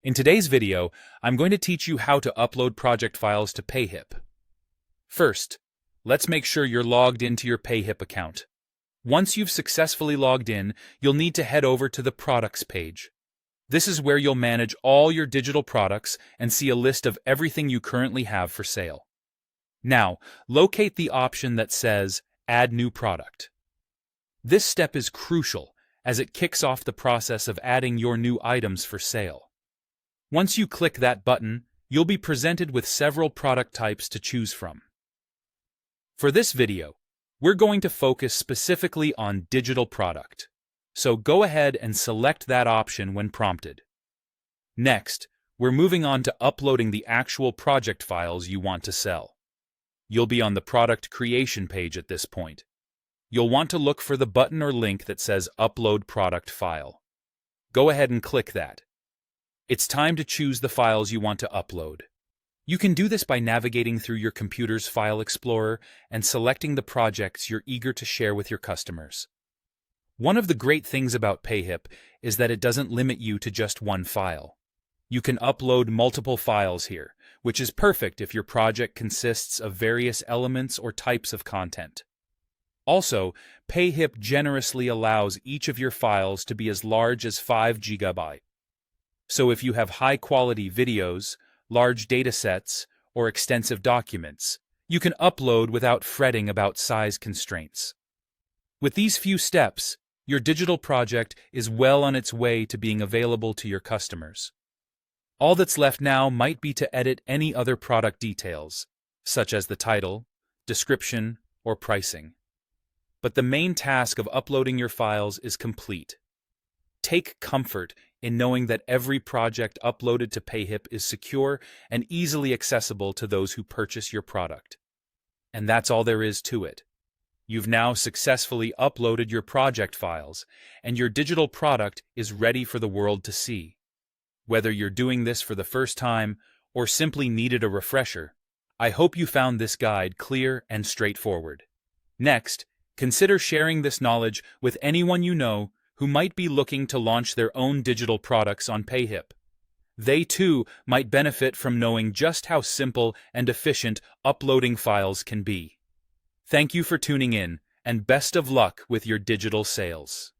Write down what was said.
In today's video, I'm going to teach you how to upload project files to Payhip. First, let's make sure you're logged into your Payhip account. Once you've successfully logged in, you'll need to head over to the Products page. This is where you'll manage all your digital products and see a list of everything you currently have for sale. Now, locate the option that says Add New Product. This step is crucial as it kicks off the process of adding your new items for sale. Once you click that button, you'll be presented with several product types to choose from. For this video, we're going to focus specifically on digital product, so go ahead and select that option when prompted. Next, we're moving on to uploading the actual project files you want to sell. You'll be on the product creation page at this point. You'll want to look for the button or link that says Upload Product File. Go ahead and click that. It's time to choose the files you want to upload. You can do this by navigating through your computer's file explorer and selecting the projects you're eager to share with your customers. One of the great things about Payhip is that it doesn't limit you to just one file. You can upload multiple files here, which is perfect if your project consists of various elements or types of content. Also, Payhip generously allows each of your files to be as large as 5 GB. So if you have high-quality videos, large datasets, or extensive documents, you can upload without fretting about size constraints. With these few steps, your digital project is well on its way to being available to your customers. All that's left now might be to edit any other product details, such as the title, description, or pricing. But the main task of uploading your files is complete. Take comfort in knowing that every project uploaded to Payhip is secure and easily accessible to those who purchase your product. And that's all there is to it. You've now successfully uploaded your project files, and your digital product is ready for the world to see. Whether you're doing this for the first time or simply needed a refresher, I hope you found this guide clear and straightforward. Next, consider sharing this knowledge with anyone you know who might be looking to launch their own digital products on Payhip. They too might benefit from knowing just how simple and efficient uploading files can be. Thank you for tuning in, and best of luck with your digital sales.